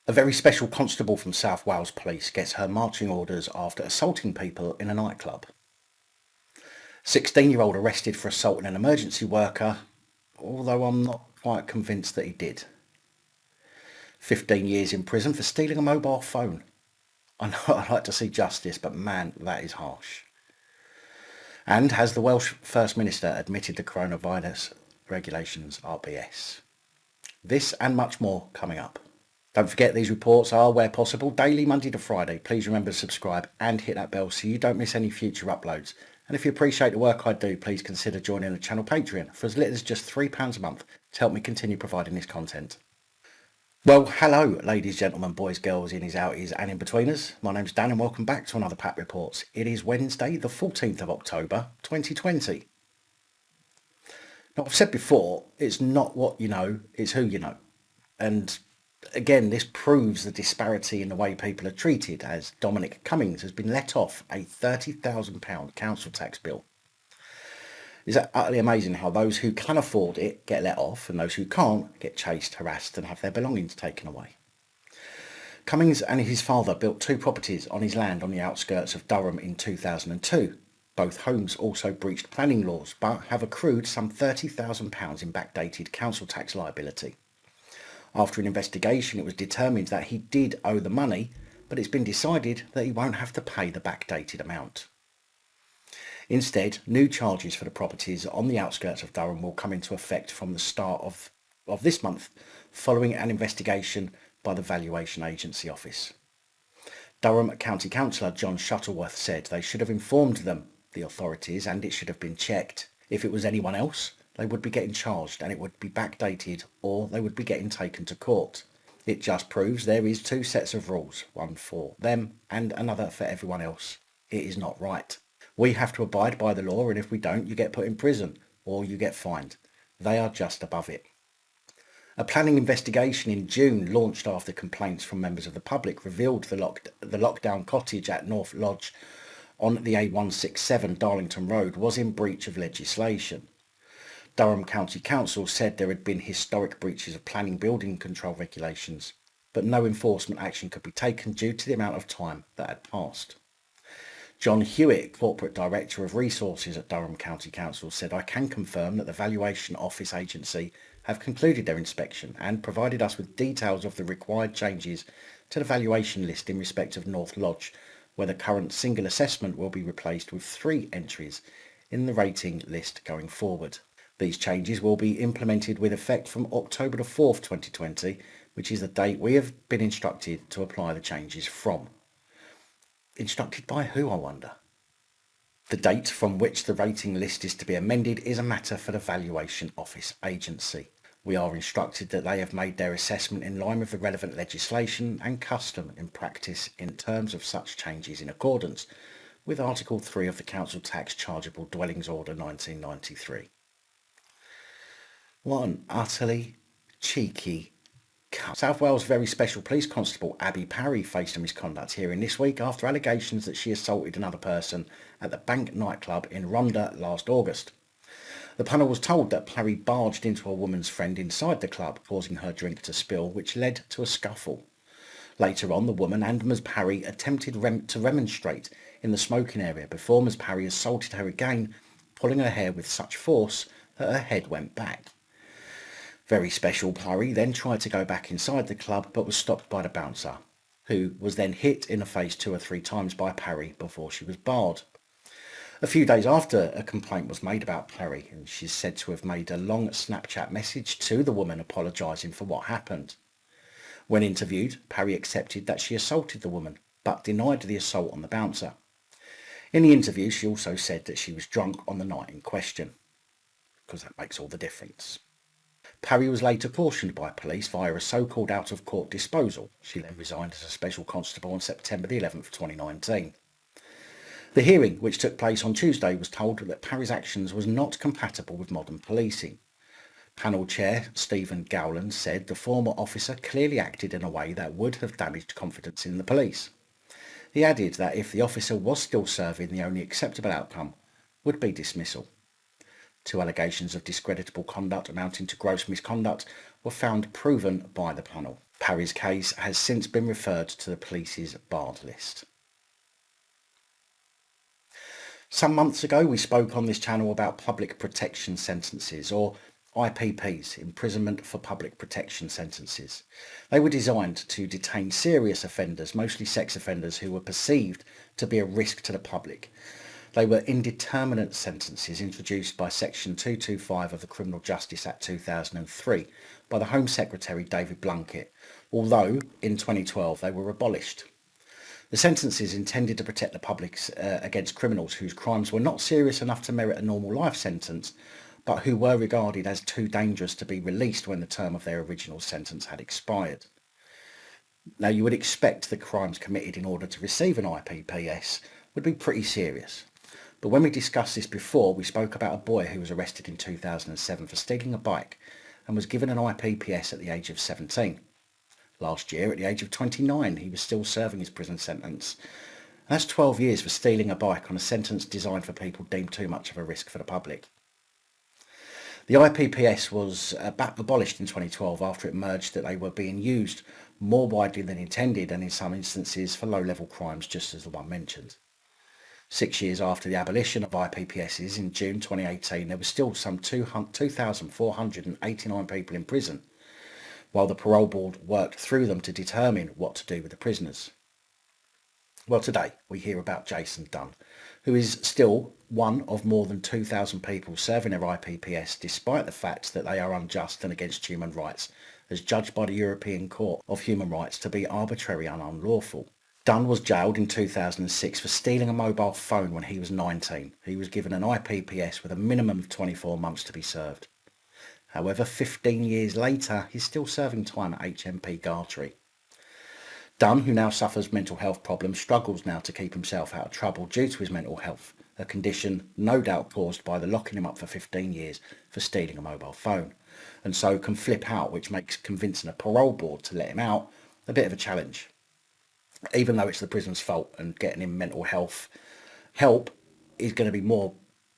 A very special constable from South Wales Police gets her marching orders after assaulting people in a nightclub. 16-year-old arrested for assaulting an emergency worker, although I'm not quite convinced that he did. 15 years in prison for stealing a mobile phone. I know I'd like to see justice, but man, that is harsh. And has the Welsh First Minister admitted the coronavirus regulations are BS? This and much more coming up. Don't forget these reports are, where possible, daily Monday to Friday. Please remember to subscribe and hit that bell so you don't miss any future uploads. And if you appreciate the work I do, please consider joining the channel Patreon for as little as just £3 a month to help me continue providing this content. Well, hello ladies, gentlemen, boys, girls, innies, outies and in-betweeners. My name's Dan and welcome back to another PAP Reports. It is Wednesday the 14th of October 2020. Now I've said before, it's not what you know, it's who you know. And again, this proves the disparity in the way people are treated, as Dominic Cummings has been let off a £30,000 council tax bill. It's utterly amazing how those who can afford it get let off and those who can't get chased, harassed and have their belongings taken away. Cummings and his father built 2 properties on his land on the outskirts of Durham in 2002. Both homes also breached planning laws but have accrued some £30,000 in backdated council tax liability. After an investigation, it was determined that he did owe the money, but it's been decided that he won't have to pay the backdated amount. Instead, new charges for the properties on the outskirts of Durham will come into effect from the start of this month, following an investigation by the Valuation Agency Office. Durham County Councillor John Shuttleworth said they should have informed them, the authorities, and it should have been checked. If it was anyone else, they would be getting charged and it would be backdated, or they would be getting taken to court. It just proves there is 2 sets of rules, one for them and another for everyone else. It is not right. We have to abide by the law, and if we don't, you get put in prison or you get fined. They are just above it. A planning investigation in June, launched after complaints from members of the public, revealed the lockdown cottage at North Lodge on the A167 Darlington Road was in breach of legislation. Durham County Council said there had been historic breaches of planning building control regulations, but no enforcement action could be taken due to the amount of time that had passed. John Hewitt, Corporate Director of Resources at Durham County Council, said, "I can confirm that the Valuation Office Agency have concluded their inspection and provided us with details of the required changes to the valuation list in respect of North Lodge, where the current single assessment will be replaced with 3 entries in the rating list going forward. These changes will be implemented with effect from October the 4th, 2020, which is the date we have been instructed to apply the changes from." Instructed by who, I wonder? The date from which the rating list is to be amended is a matter for the Valuation Office Agency. We are instructed that they have made their assessment in line with the relevant legislation and custom in practice in terms of such changes in accordance with Article 3 of the Council Tax Chargeable Dwellings Order 1993. What an utterly cheeky cunt. South Wales Very Special Police Constable Abby Parry faced a misconduct hearing this week after allegations that she assaulted another person at the Bank nightclub in Rhondda last August. The panel was told that Parry barged into a woman's friend inside the club, causing her drink to spill, which led to a scuffle. Later on, the woman and Ms Parry attempted to remonstrate in the smoking area before Ms Parry assaulted her again, pulling her hair with such force that her head went back. Very Special Parry then tried to go back inside the club but was stopped by the bouncer, who was then hit in the face 2 or 3 times by Parry before she was barred. A few days after, a complaint was made about Parry, and she's said to have made a long Snapchat message to the woman apologising for what happened. When interviewed, Parry accepted that she assaulted the woman, but denied the assault on the bouncer. In the interview, she also said that she was drunk on the night in question, because that makes all the difference. Parry was later cautioned by police via a so-called out-of-court disposal. She then resigned as a special constable on September the 11th, 2019. The hearing, which took place on Tuesday, was told that Parry's actions was not compatible with modern policing. Panel Chair Stephen Gowland said the former officer clearly acted in a way that would have damaged confidence in the police. He added that if the officer was still serving, the only acceptable outcome would be dismissal. 2 allegations of discreditable conduct amounting to gross misconduct were found proven by the panel. Parry's case has since been referred to the police's barred list. Some months ago we spoke on this channel about public protection sentences, or IPPs, imprisonment for public protection sentences. They were designed to detain serious offenders, mostly sex offenders, who were perceived to be a risk to the public. They were indeterminate sentences introduced by Section 225 of the Criminal Justice Act 2003 by the Home Secretary David Blunkett, although in 2012 they were abolished. The sentences intended to protect the public against criminals whose crimes were not serious enough to merit a normal life sentence, but who were regarded as too dangerous to be released when the term of their original sentence had expired. Now, you would expect the crimes committed in order to receive an IPPS would be pretty serious. But when we discussed this before, we spoke about a boy who was arrested in 2007 for stealing a bike and was given an IPPS at the age of 17. Last year, at the age of 29, he was still serving his prison sentence. That's 12 years for stealing a bike on a sentence designed for people deemed too much of a risk for the public. The IPPS was abolished in 2012 after it emerged that they were being used more widely than intended, and in some instances for low-level crimes, just as the one mentioned. 6 years after the abolition of IPPSs in June 2018, there were still some 2,489 people in prison, while the parole board worked through them to determine what to do with the prisoners. Well, today we hear about Jason Dunn, who is still one of more than 2,000 people serving their IPPS despite the fact that they are unjust and against human rights, as judged by the European Court of Human Rights to be arbitrary and unlawful. Dunn was jailed in 2006 for stealing a mobile phone when he was 19. He was given an IPPS with a minimum of 24 months to be served. However, 15 years later, he's still serving time at HMP Gartree. Dunn, who now suffers mental health problems, struggles now to keep himself out of trouble due to his mental health, a condition no doubt caused by the locking him up for 15 years for stealing a mobile phone, and so can flip out, which makes convincing a parole board to let him out a bit of a challenge. Even though it's the prison's fault, and getting him mental health help is going to be more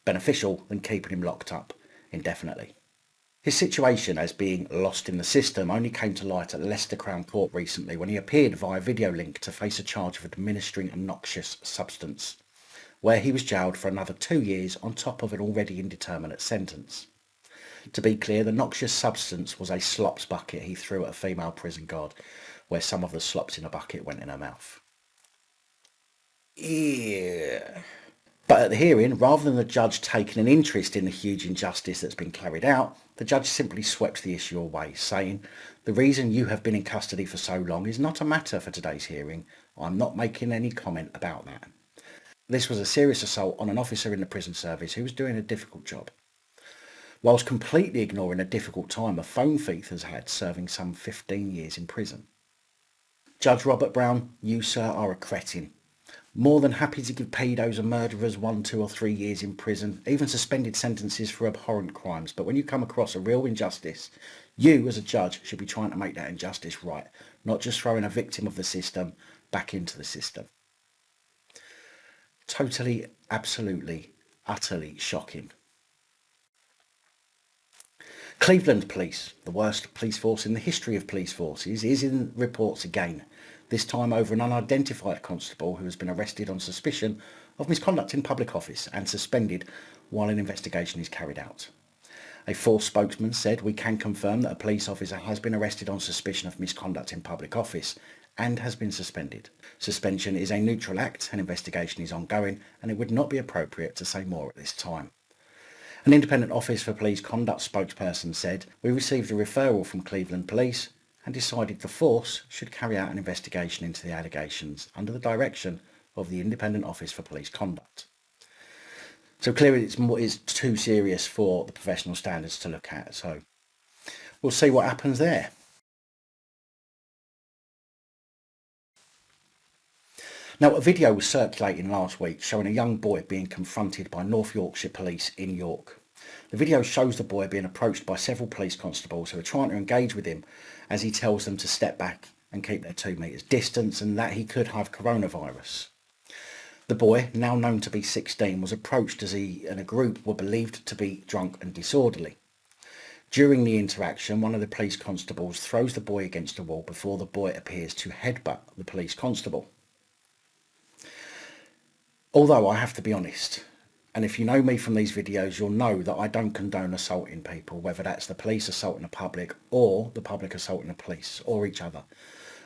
beneficial than keeping him locked up indefinitely. His situation as being lost in the system only came to light at Leicester Crown Court recently when he appeared via video link to face a charge of administering a noxious substance, where he was jailed for another 2 years on top of an already indeterminate sentence. To be clear, the noxious substance was a slops bucket he threw at a female prison guard, where some of the slops in a bucket went in her mouth. Yeah. But at the hearing, rather than the judge taking an interest in the huge injustice that's been carried out, the judge simply swept the issue away, saying, "The reason you have been in custody for so long is not a matter for today's hearing. I'm not making any comment about that." This was a serious assault on an officer in the prison service who was doing a difficult job, whilst completely ignoring a difficult time a phone thief has had, serving some 15 years in prison. Judge Robert Brown, you, sir, are a cretin. More than happy to give pedos and murderers 1, 2 or 3 years in prison, even suspended sentences for abhorrent crimes. But when you come across a real injustice, you as a judge should be trying to make that injustice right, not just throwing a victim of the system back into the system. Totally, absolutely, utterly shocking. Cleveland Police, the worst police force in the history of police forces, is in reports again, this time over an unidentified constable who has been arrested on suspicion of misconduct in public office and suspended while an investigation is carried out. A force spokesman said, "We can confirm that a police officer has been arrested on suspicion of misconduct in public office and has been suspended. Suspension is a neutral act, an investigation is ongoing, and it would not be appropriate to say more at this time." An independent Office for Police Conduct spokesperson said, "We received a referral from Cleveland Police and decided the force should carry out an investigation into the allegations under the direction of the Independent Office for Police Conduct." So clearly it's too serious for the professional standards to look at, so we'll see what happens there. Now, a video was circulating last week showing a young boy being confronted by North Yorkshire Police in York. The video shows the boy being approached by several police constables who are trying to engage with him as he tells them to step back and keep their 2 metres distance and that he could have coronavirus. The boy, now known to be 16, was approached as he and a group were believed to be drunk and disorderly. During the interaction, one of the police constables throws the boy against a wall before the boy appears to headbutt the police constable. Although I have to be honest, and if you know me from these videos, you'll know that I don't condone assaulting people, whether that's the police assaulting the public or the public assaulting the police or each other.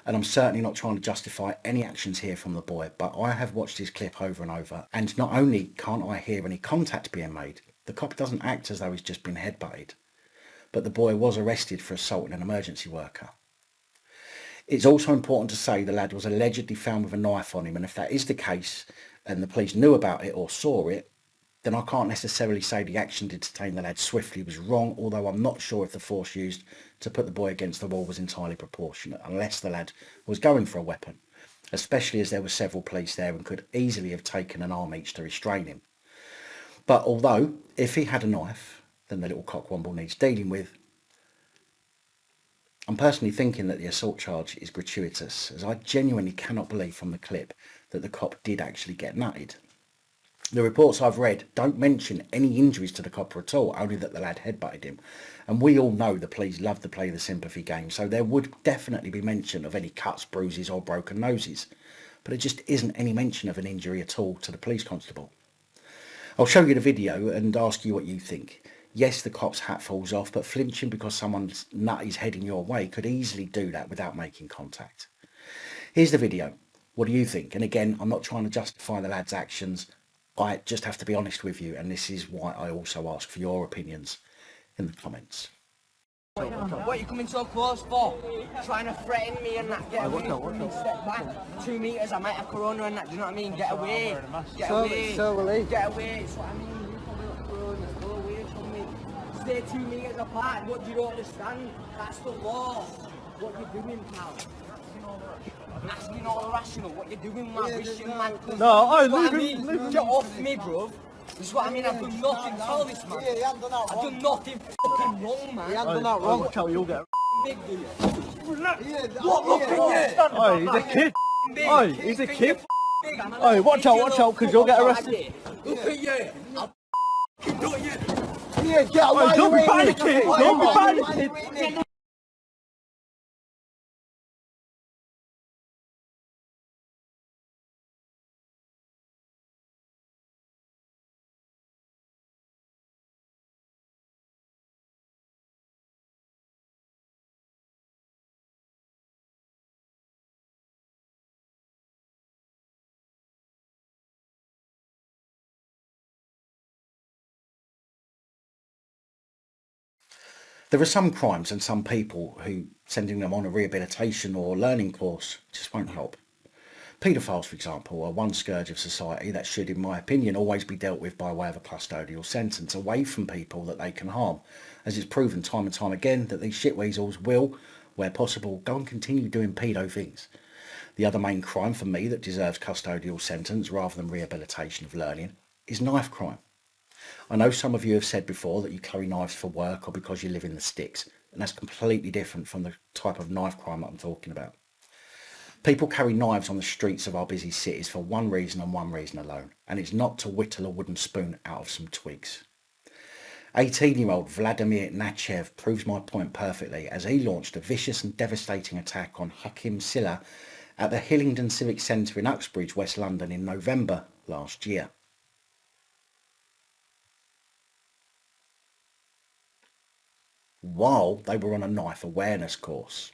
And I'm certainly not trying to justify any actions here from the boy, but I have watched his clip over and over, and not only can't I hear any contact being made, the cop doesn't act as though he's just been headbutted, but the boy was arrested for assaulting an emergency worker. It's also important to say the lad was allegedly found with a knife on him, and if that is the case and the police knew about it or saw it, then I can't necessarily say the action to detain the lad swiftly was wrong, although I'm not sure if the force used to put the boy against the wall was entirely proportionate, unless the lad was going for a weapon, especially as there were several police there and could easily have taken an arm each to restrain him. But although, if he had a knife, then the little cockwomble needs dealing with, I'm personally thinking that the assault charge is gratuitous, as I genuinely cannot believe from the clip that the cop did actually get nutted. The reports I've read don't mention any injuries to the copper at all, only that the lad headbutted him. And we all know the police love to play the sympathy game, so there would definitely be mention of any cuts, bruises or broken noses. But there just isn't any mention of an injury at all to the police constable. I'll show you the video and ask you what you think. Yes, the cop's hat falls off, but flinching because someone's nut is heading your way could easily do that without making contact. Here's the video. What do you think? And again, I'm not trying to justify the lad's actions. I just have to be honest with you, and this is why I also ask for your opinions in the comments. What are you coming so close for? Trying to threaten me and that, get away from me, step back 2 metres, I might have corona and that, do you know what I mean? Get away, get away, get away, it's what I mean, you probably got corona, go away from me. Stay 2 metres apart, what do you don't understand? That's the law. What are you doing, pal? Asking all irrational, what you doing, man? Wishing, man. No, Get off me, bro. This is what I mean, I've done nothing, tell this man. Yeah, he hasn't done that I've wrong. done nothing fucking wrong, man. He hasn't done that wrong. Watch out, you'll get big, do you? What? Look at you! Oh, he's a kid. Big. Oh, he's a kid. Big. I'm a Oh, watch out, because you'll get arrested. Look at you! I'll do you! Yeah, get away. Oh, Don't be panicking. Don't be panicking. There are some crimes and some people who sending them on a rehabilitation or learning course just won't help. Paedophiles, for example, are one scourge of society that should, in my opinion, always be dealt with by way of a custodial sentence away from people that they can harm, as it's proven time and time again that these shitweasels will, where possible, go and continue doing pedo things. The other main crime for me that deserves custodial sentence rather than rehabilitation of learning is knife crime. I know some of you have said before that you carry knives for work or because you live in the sticks, and that's completely different from the type of knife crime that I'm talking about. People carry knives on the streets of our busy cities for one reason and one reason alone, and it's not to whittle a wooden spoon out of some twigs. 18-year-old Vladimir Nachev proves my point perfectly, as he launched a vicious and devastating attack on Hakim Silla at the Hillingdon Civic Centre in Uxbridge, West London in November last year. While they were on a knife awareness course.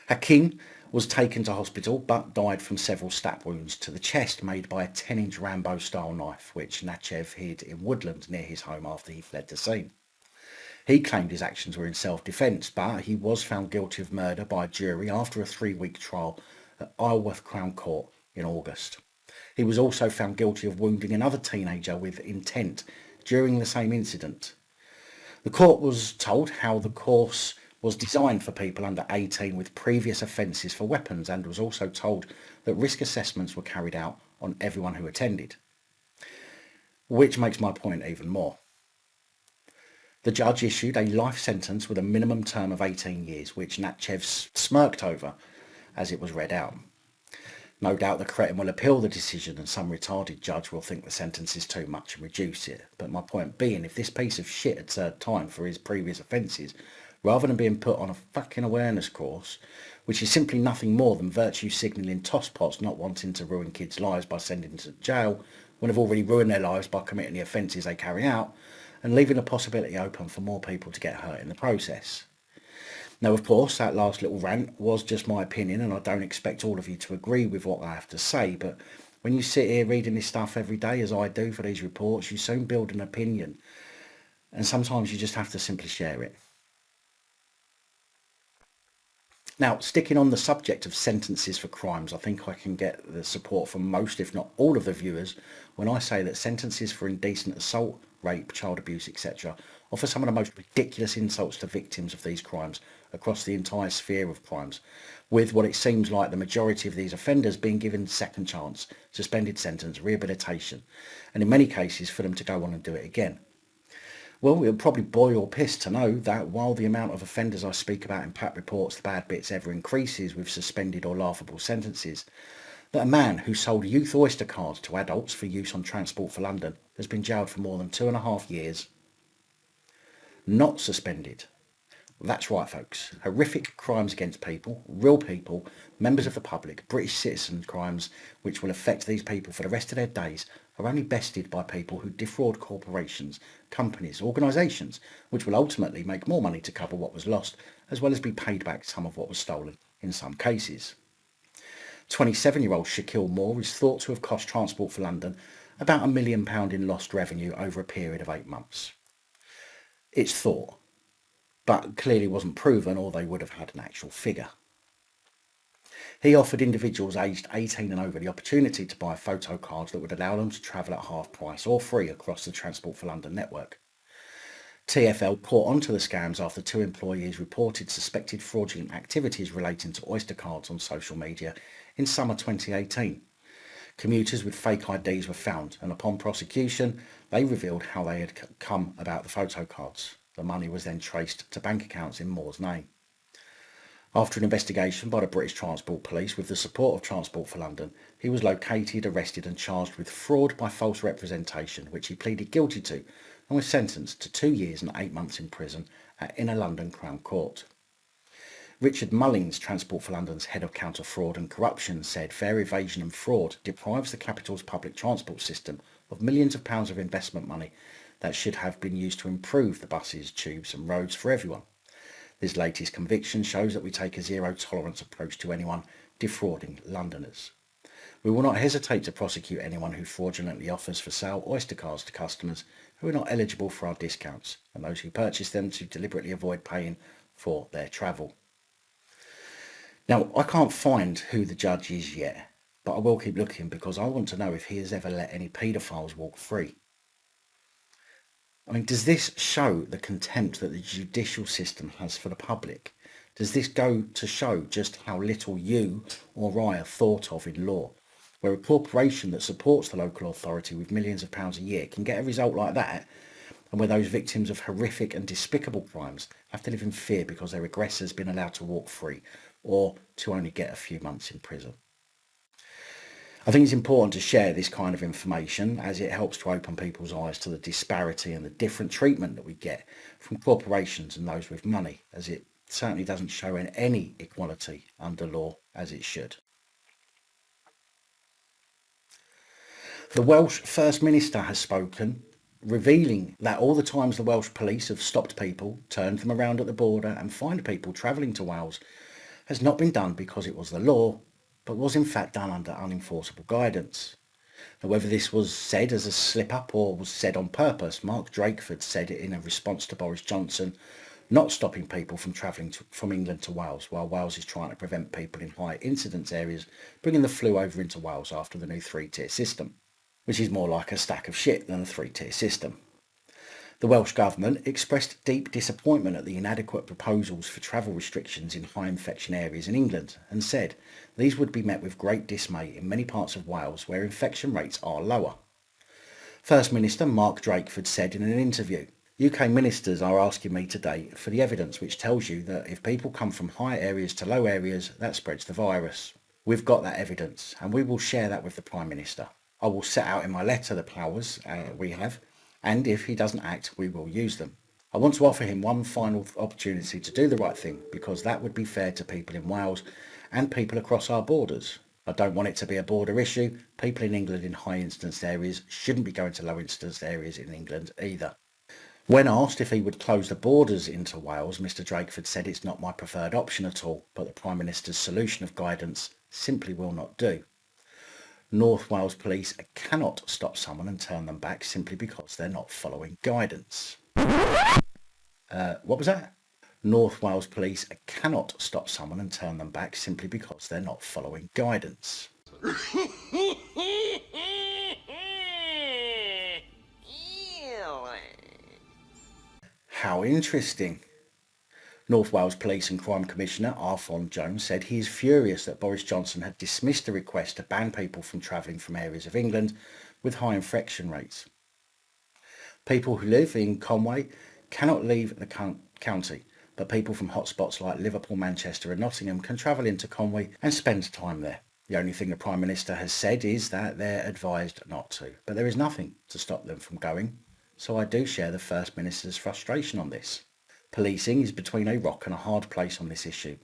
Hakim was taken to hospital but died from several stab wounds to the chest made by a 10-inch Rambo-style knife which Nachev hid in woodland near his home after he fled the scene. He claimed his actions were in self-defence, but he was found guilty of murder by a jury after a 3-week trial at Isleworth Crown Court in August. He was also found guilty of wounding another teenager with intent during the same incident. The court was told how the course was designed for people under 18 with previous offences for weapons, and was also told that risk assessments were carried out on everyone who attended. Which makes my point even more. The judge issued a life sentence with a minimum term of 18 years, which Nachev smirked over as it was read out. No doubt the cretin will appeal the decision and some retarded judge will think the sentence is too much and reduce it. But my point being, if this piece of shit had served time for his previous offences, rather than being put on a fucking awareness course, which is simply nothing more than virtue signalling tosspots not wanting to ruin kids' lives by sending them to jail when they've already ruined their lives by committing the offences they carry out, and leaving the possibility open for more people to get hurt in the process. Now, of course, that last little rant was just my opinion, and I don't expect all of you to agree with what I have to say, but when you sit here reading this stuff every day, as I do for these reports, you soon build an opinion, and sometimes you just have to simply share it. Now, sticking on the subject of sentences for crimes, I think I can get the support from most, if not all of the viewers, when I say that sentences for indecent assault, rape, child abuse, etc. offer some of the most ridiculous insults to victims of these crimes across the entire sphere of crimes, with what it seems like the majority of these offenders being given second chance, suspended sentence, rehabilitation, and in many cases for them to go on and do it again. Well, it'll probably bore your piss to know that while the amount of offenders I speak about in PAP Reports, the bad bits, ever increases with suspended or laughable sentences, that a man who sold youth Oyster cards to adults for use on Transport for London has been jailed for more than 2.5 years, not suspended. That's right, folks. Horrific crimes against people, real people, members of the public, British citizen crimes which will affect these people for the rest of their days are only bested by people who defraud corporations, companies, organisations, which will ultimately make more money to cover what was lost, as well as be paid back some of what was stolen in some cases. 27-year-old Shaquille Moore is thought to have cost Transport for London about £1 million in lost revenue over a period of 8 months. It's thought, but clearly wasn't proven, or they would have had an actual figure. He offered individuals aged 18 and over the opportunity to buy photo cards that would allow them to travel at half price or free across the Transport for London network. TfL caught onto the scams after 2 employees reported suspected fraudulent activities relating to Oyster cards on social media in summer 2018. Commuters with fake IDs were found, and upon prosecution, they revealed how they had come about the photo cards. The money was then traced to bank accounts in Moore's name. After an investigation by the British Transport Police with the support of Transport for London, he was located, arrested and charged with fraud by false representation, which he pleaded guilty to and was sentenced to 2 years and 8 months in prison at Inner London Crown Court. Richard Mullings, Transport for London's head of counter fraud and corruption, said fare evasion and fraud deprives the capital's public transport system of millions of pounds of investment money that should have been used to improve the buses, tubes and roads for everyone. This latest conviction shows that we take a zero-tolerance approach to anyone defrauding Londoners. We will not hesitate to prosecute anyone who fraudulently offers for sale Oyster cards to customers who are not eligible for our discounts, and those who purchase them to deliberately avoid paying for their travel. Now, I can't find who the judge is yet, but I will keep looking because I want to know if he has ever let any paedophiles walk free. I mean, does this show the contempt that the judicial system has for the public? Does this go to show just how little you or I are thought of in law, where a corporation that supports the local authority with millions of pounds a year can get a result like that, and where those victims of horrific and despicable crimes have to live in fear because their aggressor's been allowed to walk free, or to only get a few months in prison? I think it's important to share this kind of information as it helps to open people's eyes to the disparity and the different treatment that we get from corporations and those with money, as it certainly doesn't show any equality under law as it should. The Welsh First Minister has spoken, revealing that all the times the Welsh police have stopped people, turned them around at the border and fined people travelling to Wales has not been done because it was the law, but was in fact done under unenforceable guidance. Now, whether this was said as a slip-up or was said on purpose, Mark Drakeford said it in a response to Boris Johnson not stopping people from travelling from England to Wales, while Wales is trying to prevent people in high incidence areas bringing the flu over into Wales after the new 3-tier system, which is more like a stack of shit than a 3-tier system. The Welsh Government expressed deep disappointment at the inadequate proposals for travel restrictions in high infection areas in England and said these would be met with great dismay in many parts of Wales where infection rates are lower. First Minister Mark Drakeford said in an interview, UK ministers are asking me today for the evidence which tells you that if people come from high areas to low areas, that spreads the virus. We've got that evidence and we will share that with the Prime Minister. I will set out in my letter the powers we have, and if he doesn't act, we will use them. I want to offer him one final opportunity to do the right thing, because that would be fair to people in Wales and people across our borders. I don't want it to be a border issue. People in England in high incidence areas shouldn't be going to low incidence areas in England either. When asked if he would close the borders into Wales, Mr Drakeford said it's not my preferred option at all, but the Prime Minister's solution of guidance simply will not do. North Wales Police cannot stop someone and turn them back simply because they're not following guidance. What was that? North Wales Police cannot stop someone and turn them back simply because they're not following guidance. How interesting. North Wales Police and Crime Commissioner Arfon Jones said he is furious that Boris Johnson had dismissed a request to ban people from travelling from areas of England with high infection rates. People who live in Conway cannot leave the county, but people from hotspots like Liverpool, Manchester and Nottingham can travel into Conway and spend time there. The only thing the Prime Minister has said is that they're advised not to, but there is nothing to stop them from going, so I do share the First Minister's frustration on this. Policing is between a rock and a hard place on this issue.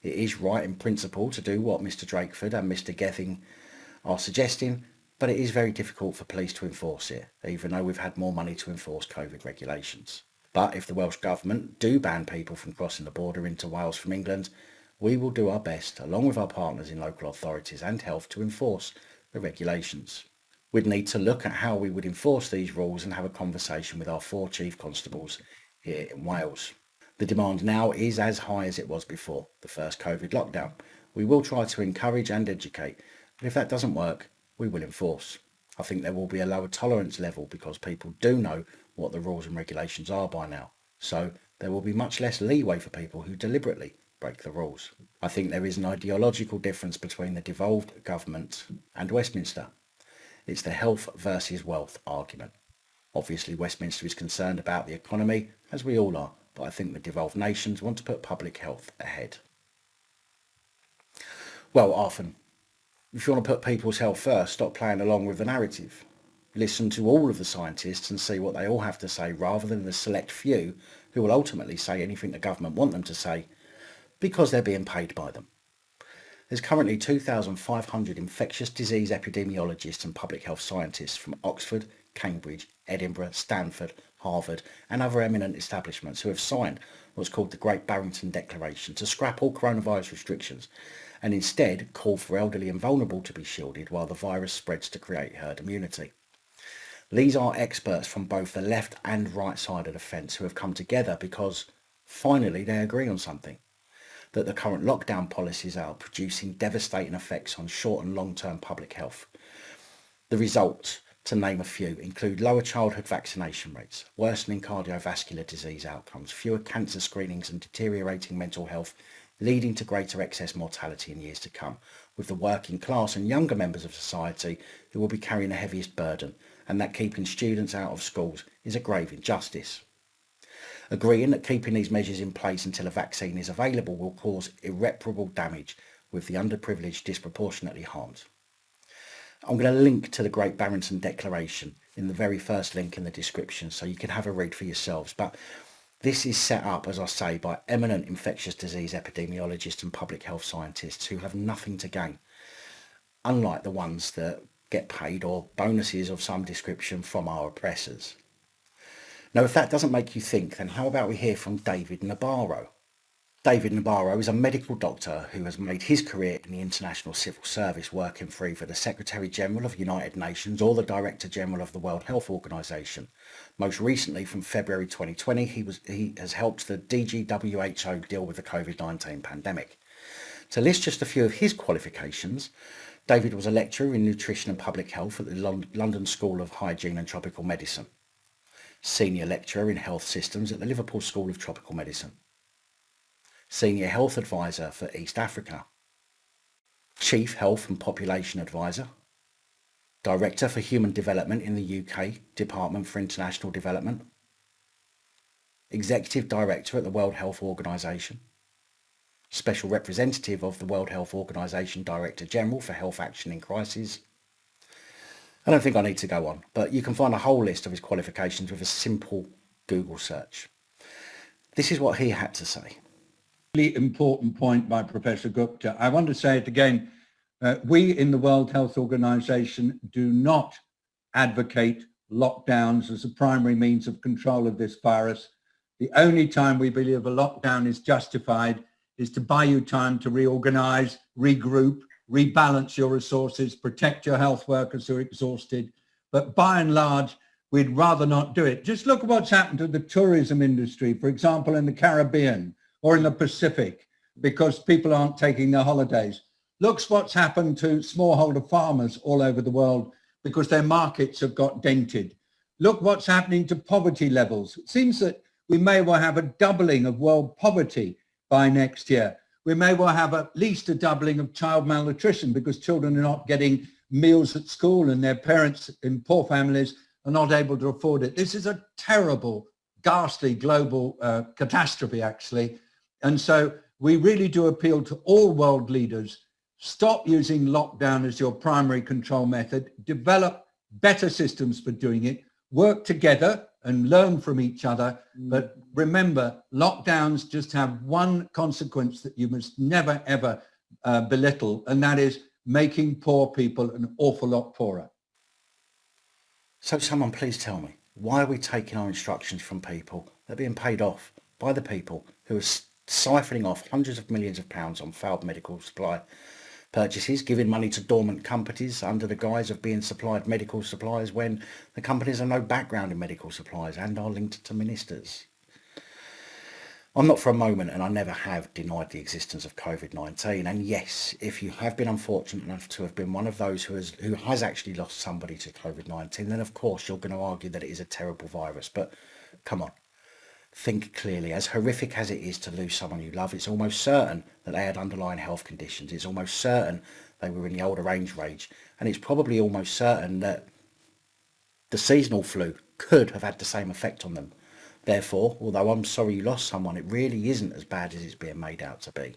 It is right in principle to do what Mr Drakeford and Mr Gething are suggesting, but it is very difficult for police to enforce it, even though we've had more money to enforce COVID regulations. But if the Welsh Government do ban people from crossing the border into Wales from England, we will do our best, along with our partners in local authorities and health, to enforce the regulations. We'd need to look at how we would enforce these rules and have a conversation with our 4 chief constables here in Wales. The demand now is as high as it was before the first COVID lockdown. We will try to encourage and educate, but if that doesn't work, we will enforce. I think there will be a lower tolerance level because people do know what the rules and regulations are by now, so there will be much less leeway for people who deliberately break the rules. I think there is an ideological difference between the devolved government and Westminster. It's the health versus wealth argument. Obviously, Westminster is concerned about the economy, as we all are, but I think the devolved nations want to put public health ahead. Well, often, if you want to put people's health first, stop playing along with the narrative. Listen to all of the scientists and see what they all have to say, rather than the select few who will ultimately say anything the government want them to say because they're being paid by them. There's currently 2,500 infectious disease epidemiologists and public health scientists from Oxford, Cambridge, Edinburgh, Stanford, Harvard and other eminent establishments who have signed what's called the Great Barrington Declaration to scrap all coronavirus restrictions and instead call for elderly and vulnerable to be shielded while the virus spreads to create herd immunity. These are experts from both the left and right side of the fence who have come together because finally they agree on something: that the current lockdown policies are producing devastating effects on short and long-term public health. The results, to name a few, include lower childhood vaccination rates, worsening cardiovascular disease outcomes, fewer cancer screenings and deteriorating mental health, leading to greater excess mortality in years to come, with the working class and younger members of society who will be carrying the heaviest burden, and that keeping students out of schools is a grave injustice. Agreeing that keeping these measures in place until a vaccine is available will cause irreparable damage, with the underprivileged disproportionately harmed. I'm going to link to the Great Barrington Declaration in the very first link in the description so you can have a read for yourselves, but this is set up, as I say, by eminent infectious disease epidemiologists and public health scientists who have nothing to gain, unlike the ones that get paid or bonuses of some description from our oppressors. Now, if that doesn't make you think, then how about we hear from David Nabarro? David Nabarro is a medical doctor who has made his career in the International Civil Service, working for either the Secretary General of the United Nations or the Director General of the World Health Organization. Most recently, from February 2020, he has helped the DGWHO deal with the COVID-19 pandemic. To list just a few of his qualifications, David was a lecturer in nutrition and public health at the London School of Hygiene and Tropical Medicine, senior lecturer in health systems at the Liverpool School of Tropical Medicine, senior health advisor for East Africa, chief health and population advisor, director for human development in the UK Department for International Development, executive director at the World Health Organization, Special Representative of the World Health Organization, Director General for Health Action in Crisis. I don't think I need to go on, but you can find a whole list of his qualifications with a simple Google search. This is what he had to say. Really important point by Professor Gupta. I want to say it again. We in the World Health Organization do not advocate lockdowns as a primary means of control of this virus. The only time we believe a lockdown is justified is to buy you time to reorganize, regroup, rebalance your resources, protect your health workers who are exhausted. But by and large, we'd rather not do it. Just look at what's happened to the tourism industry, for example, in the Caribbean or in the Pacific, because people aren't taking their holidays. Look what's happened to smallholder farmers all over the world because their markets have got dented. Look what's happening to poverty levels. It seems that we may well have a doubling of world poverty by next year. We may well have at least a doubling of child malnutrition because children are not getting meals at school and their parents in poor families are not able to afford it. This is a terrible, ghastly global catastrophe, actually. And so we really do appeal to all world leaders. Stop using lockdown as your primary control method. Develop better systems for doing it. Work together and learn from each other. But remember, lockdowns just have one consequence that you must never, ever belittle, and that is making poor people an awful lot poorer. So someone please tell me, why are we taking our instructions from people that are being paid off by the people who are siphoning off hundreds of millions of pounds on failed medical supply purchases, giving money to dormant companies under the guise of being supplied medical supplies when the companies have no background in medical supplies and are linked to ministers? I'm not for a moment, and I never have, denied the existence of COVID-19. And yes, if you have been unfortunate enough to have been one of those who has actually lost somebody to COVID-19, then of course you're going to argue that it is a terrible virus. But come on, think clearly. As horrific as it is to lose someone you love, it's almost certain that they had underlying health conditions. It's almost certain they were in the older age range. And it's probably almost certain that the seasonal flu could have had the same effect on them. Therefore, although I'm sorry you lost someone, it really isn't as bad as it's being made out to be.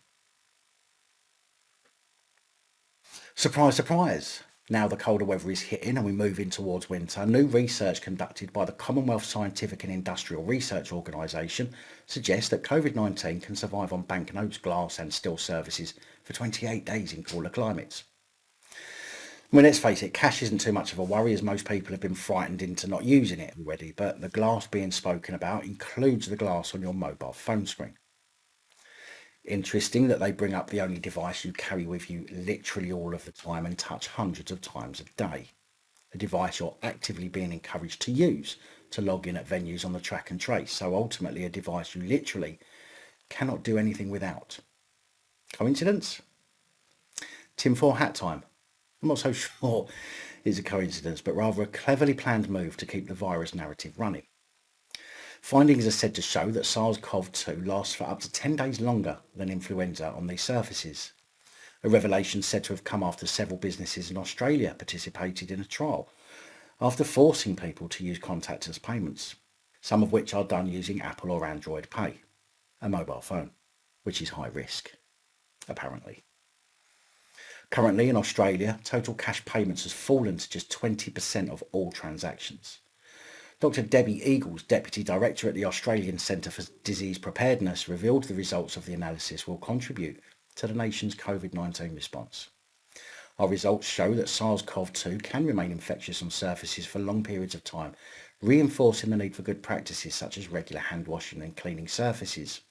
Surprise, surprise. Now the colder weather is hitting and we move in towards winter, new research conducted by the Commonwealth Scientific and Industrial Research Organisation suggests that COVID-19 can survive on banknotes, glass and still surfaces for 28 days in cooler climates. I mean, let's face it, cash isn't too much of a worry as most people have been frightened into not using it already, but the glass being spoken about includes the glass on your mobile phone screen. Interesting that they bring up the only device you carry with you literally all of the time and touch hundreds of times a day. A device you're actively being encouraged to use to log in at venues on the track and trace, so ultimately a device you literally cannot do anything without. Coincidence? Tinfoil hat time. I'm not so sure it's a coincidence, but rather a cleverly planned move to keep the virus narrative running. Findings are said to show that SARS-CoV-2 lasts for up to 10 days longer than influenza on these surfaces. A revelation said to have come after several businesses in Australia participated in a trial after forcing people to use contactless payments, some of which are done using Apple or Android Pay, a mobile phone, which is high risk, apparently. Currently in Australia, total cash payments has fallen to just 20% of all transactions. Dr. Debbie Eagles, Deputy Director at the Australian Centre for Disease Preparedness, revealed the results of the analysis will contribute to the nation's COVID-19 response. Our results show that SARS-CoV-2 can remain infectious on surfaces for long periods of time, reinforcing the need for good practices such as regular hand washing and cleaning surfaces.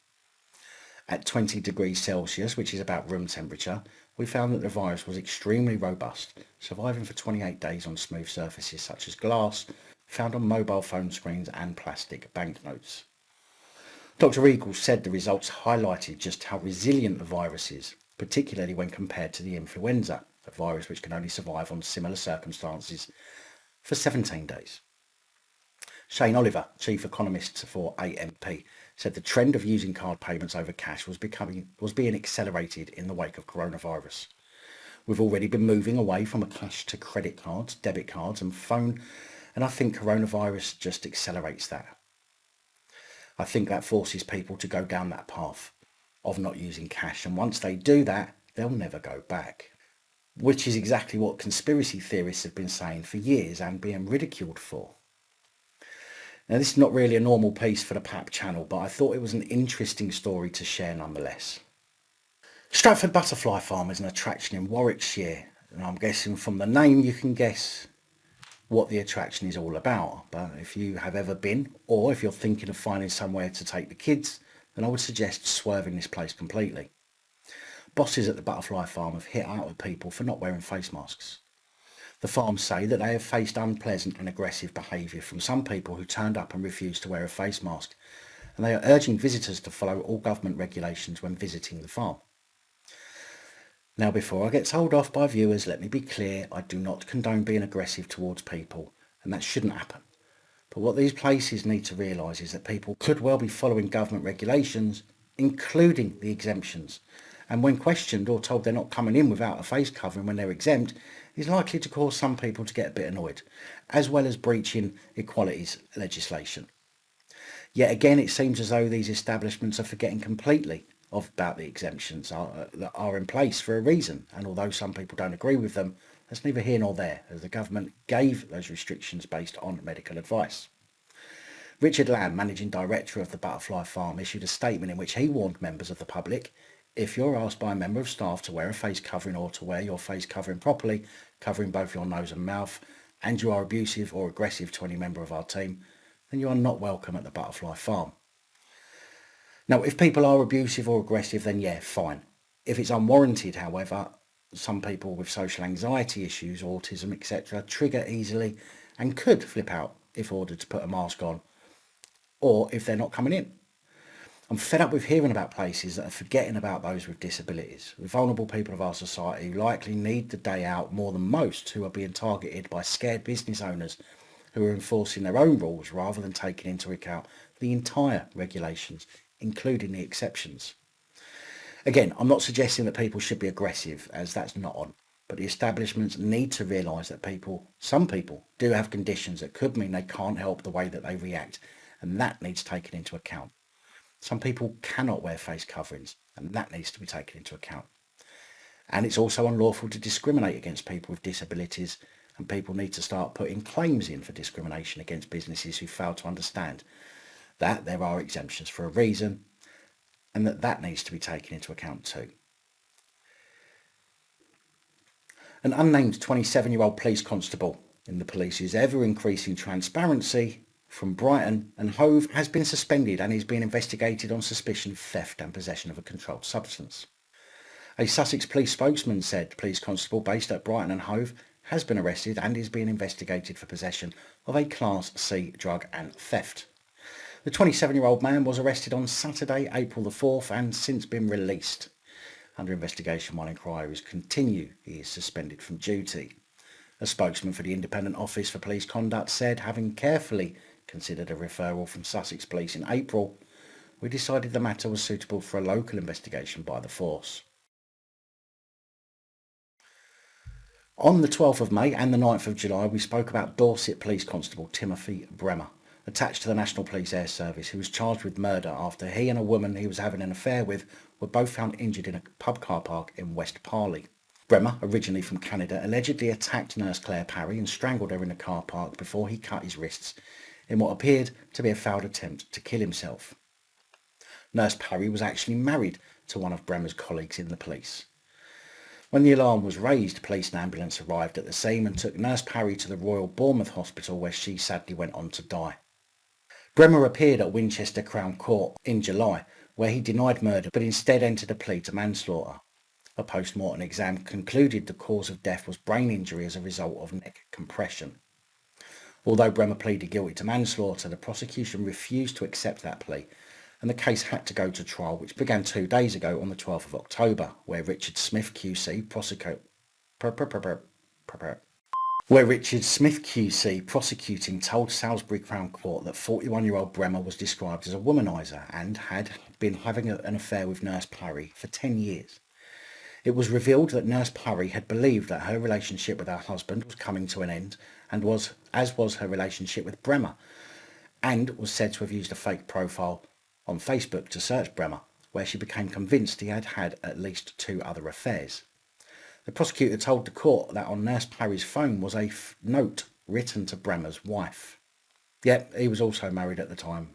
At 20 degrees Celsius, which is about room temperature, we found that the virus was extremely robust, surviving for 28 days on smooth surfaces such as glass, found on mobile phone screens and plastic banknotes. Dr. Eagles said the results highlighted just how resilient the virus is, particularly when compared to the influenza, a virus which can only survive on similar circumstances for 17 days. Shane Oliver, Chief Economist for AMP, said the trend of using card payments over cash was being accelerated in the wake of coronavirus. We've already been moving away from a cash to credit cards, debit cards and phone, and I think coronavirus just accelerates that. I think that forces people to go down that path. of not using cash, and once they do that, they'll never go back. Which is exactly what conspiracy theorists have been saying for years and being ridiculed for. Now, this is not really a normal piece for the PAP channel, but I thought it was an interesting story to share nonetheless. Stratford Butterfly Farm is an attraction in Warwickshire, and I'm guessing from the name you can guess what the attraction is all about. But if you have ever been, or if you're thinking of finding somewhere to take the kids, then I would suggest swerving this place completely. Bosses at the Butterfly Farm have hit out at people for not wearing face masks. The farm say that they have faced unpleasant and aggressive behaviour from some people who turned up and refused to wear a face mask, and they are urging visitors to follow all government regulations when visiting the farm. Now, before I get told off by viewers, let me be clear, I do not condone being aggressive towards people, and that shouldn't happen. But what these places need to realise is that people could well be following government regulations, including the exemptions, and when questioned or told they're not coming in without a face covering when they're exempt, is likely to cause some people to get a bit annoyed, as well as breaching equalities legislation. Yet again, it seems as though these establishments are forgetting completely about the exemptions that are in place for a reason, and although some people don't agree with them, that's neither here nor there, as the government gave those restrictions based on medical advice. Richard Lamb, Managing Director of the Butterfly Farm, issued a statement in which he warned members of the public, if you're asked by a member of staff to wear a face covering or to wear your face covering properly, covering both your nose and mouth, and you are abusive or aggressive to any member of our team, then you are not welcome at the Butterfly Farm. Now, if people are abusive or aggressive, then yeah, fine. If it's unwarranted, however, some people with social anxiety issues, autism, etc., trigger easily and could flip out if ordered to put a mask on, or if they're not coming in. I'm fed up with hearing about places that are forgetting about those with disabilities, with vulnerable people of our society who likely need the day out more than most, who are being targeted by scared business owners who are enforcing their own rules rather than taking into account the entire regulations, including the exceptions. Again, I'm not suggesting that people should be aggressive, as that's not on, but the establishments need to realise that some people do have conditions that could mean they can't help the way that they react, and that needs taken into account. Some people cannot wear face coverings, and that needs to be taken into account. And it's also unlawful to discriminate against people with disabilities, and people need to start putting claims in for discrimination against businesses who fail to understand that there are exemptions for a reason, and that needs to be taken into account too. An unnamed 27-year-old police constable in the police's ever-increasing transparency from Brighton and Hove has been suspended and is being investigated on suspicion of theft and possession of a controlled substance. A Sussex police spokesman said police constable based at Brighton and Hove has been arrested and is being investigated for possession of a Class C drug and theft. The 27-year-old man was arrested on Saturday, April the 4th, and since been released. Under investigation while inquiries continue, he is suspended from duty. A spokesman for the Independent Office for Police Conduct said, having carefully considered a referral from Sussex Police in April, we decided the matter was suitable for a local investigation by the force. On the 12th of May and the 9th of July, we spoke about Dorset Police Constable Timothy Bremer, attached to the National Police Air Service, who was charged with murder after he and a woman he was having an affair with were both found injured in a pub car park in West Parley. Bremer, originally from Canada, allegedly attacked nurse Claire Parry and strangled her in the car park before he cut his wrists in what appeared to be a failed attempt to kill himself. Nurse Parry was actually married to one of Bremer's colleagues in the police. When the alarm was raised, police and ambulance arrived at the scene and took Nurse Parry to the Royal Bournemouth Hospital, where she sadly went on to die. Bremer appeared at Winchester Crown Court in July, where he denied murder but instead entered a plea to manslaughter. A post-mortem exam concluded the cause of death was brain injury as a result of neck compression. Although Bremer pleaded guilty to manslaughter, the prosecution refused to accept that plea, and the case had to go to trial, which began 2 days ago on the 12th of October, where Richard Smith QC prosecuting told Salisbury Crown Court that 41-year-old Bremer was described as a womaniser and had been having an affair with Nurse Parry for 10 years. It was revealed that Nurse Parry had believed that her relationship with her husband was coming to an end, and as was her relationship with Bremer, and was said to have used a fake profile on Facebook to search Bremer, where she became convinced he had had at least 2 other affairs. The prosecutor told the court that on Nurse Parry's phone was a note written to Bremer's wife. Yep, he was also married at the time,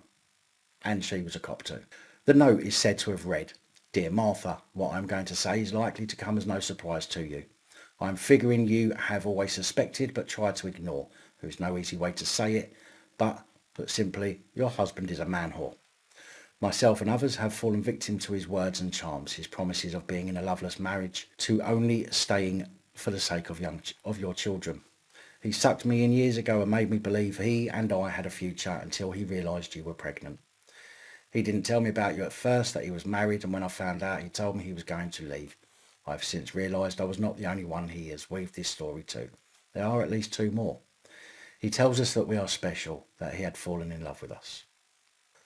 and she was a cop too. The note is said to have read, "Dear Martha, what I'm going to say is likely to come as no surprise to you. I'm figuring you have always suspected but tried to ignore. There is no easy way to say it, but put simply, your husband is a man whore. Myself and others have fallen victim to his words and charms, his promises of being in a loveless marriage, to only staying for the sake of your children. He sucked me in years ago and made me believe he and I had a future until he realised you were pregnant. He didn't tell me about you at first, that he was married, and when I found out, he told me he was going to leave. I've since realised I was not the only one he has weaved this story to. There are at least 2 more. He tells us that we are special, that he had fallen in love with us."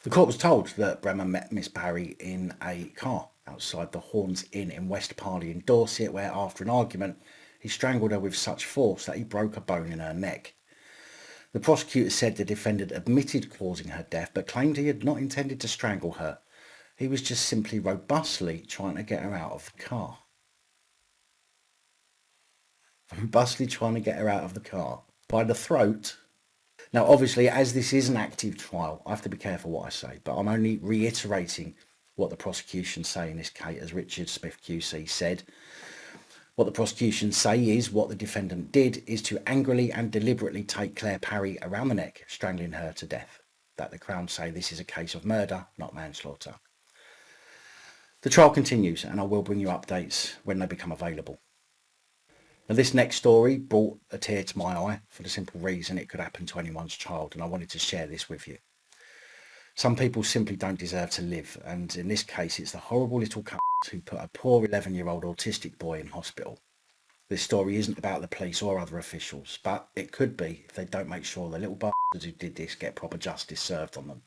The court was told that Bremer met Miss Parry in a car outside the Horns Inn in West Parley in Dorset, where after an argument he strangled her with such force that he broke a bone in her neck. The prosecutor said the defendant admitted causing her death but claimed he had not intended to strangle her. He was just simply robustly trying to get her out of the car. Robustly trying to get her out of the car by the throat. Now, obviously, as this is an active trial, I have to be careful what I say, but I'm only reiterating what the prosecution say in this case, as Richard Smith QC said. What the prosecution say is what the defendant did is to angrily and deliberately take Claire Parry around the neck, strangling her to death. That the Crown say this is a case of murder, not manslaughter. The trial continues, and I will bring you updates when they become available. Now, this next story brought a tear to my eye for the simple reason it could happen to anyone's child, and I wanted to share this with you. Some people simply don't deserve to live, and in this case it's the horrible little c*** who put a poor 11-year-old autistic boy in hospital. This story isn't about the police or other officials, but it could be if they don't make sure the little bastards who did this get proper justice served on them.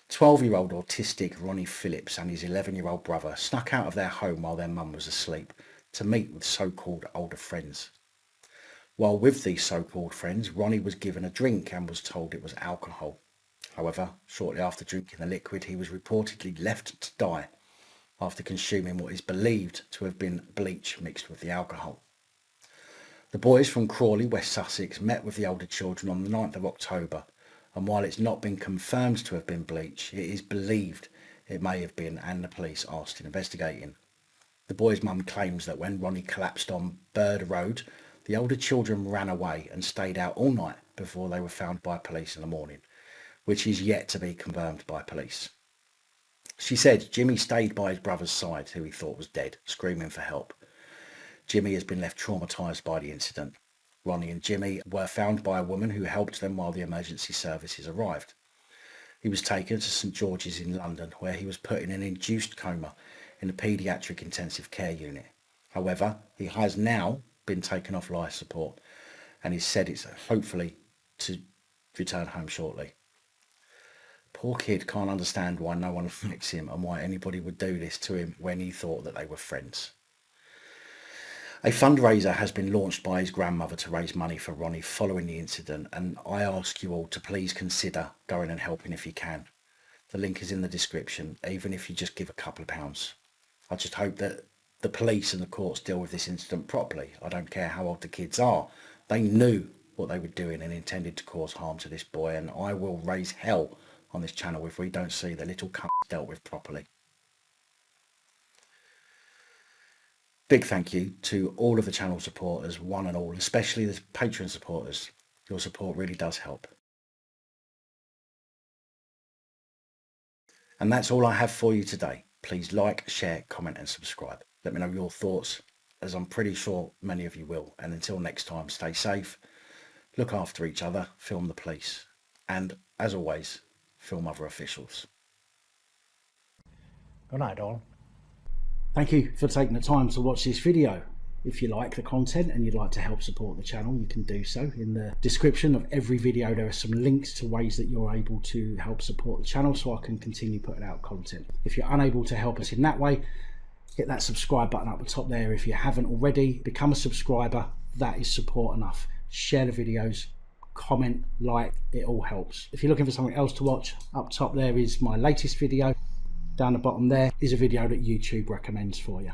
12-year-old autistic Ronnie Phillips and his 11-year-old brother snuck out of their home while their mum was asleep to meet with so-called older friends. While with these so-called friends, Ronnie was given a drink and was told it was alcohol. However, shortly after drinking the liquid, he was reportedly left to die after consuming what is believed to have been bleach mixed with the alcohol. The boys from Crawley, West Sussex, met with the older children on the 9th of October, and while it's not been confirmed to have been bleach, it is believed it may have been, and the police are still investigating. The boy's mum claims that when Ronnie collapsed on Bird Road, the older children ran away and stayed out all night before they were found by police in the morning, which is yet to be confirmed by police. She said Jimmy stayed by his brother's side, who he thought was dead, screaming for help. Jimmy has been left traumatised by the incident. Ronnie and Jimmy were found by a woman who helped them while the emergency services arrived. He was taken to St George's in London, where he was put in an induced coma in a paediatric intensive care unit. However, he has now been taken off life support and is said it's hopefully to return home shortly. Poor kid can't understand why no one afflicts him and why anybody would do this to him when he thought that they were friends. A fundraiser has been launched by his grandmother to raise money for Ronnie following the incident, and I ask you all to please consider going and helping if you can. The link is in the description, even if you just give a couple of pounds. I just hope that the police and the courts deal with this incident properly. I don't care how old the kids are. They knew what they were doing and intended to cause harm to this boy, and I will raise hell on this channel if we don't see the little cunt dealt with properly. Big thank you to all of the channel supporters, one and all, especially the Patreon supporters. Your support really does help. And that's all I have for you today. Please like, share, comment and subscribe. Let me know your thoughts, as I'm pretty sure many of you will. And until next time, stay safe, look after each other, film the police, and as always, film other officials. Good night, all. Thank you for taking the time to watch this video. If you like the content and you'd like to help support the channel, you can do so. In the description of every video there are some links to ways that you're able to help support the channel so I can continue putting out content. If you're unable to help us in that way, hit that subscribe button up the top there. If you haven't already, become a subscriber. That is support enough. Share the videos, comment, like, it all helps. If you're looking for something else to watch, up top there is my latest video. Down the bottom there is a video that YouTube recommends for you.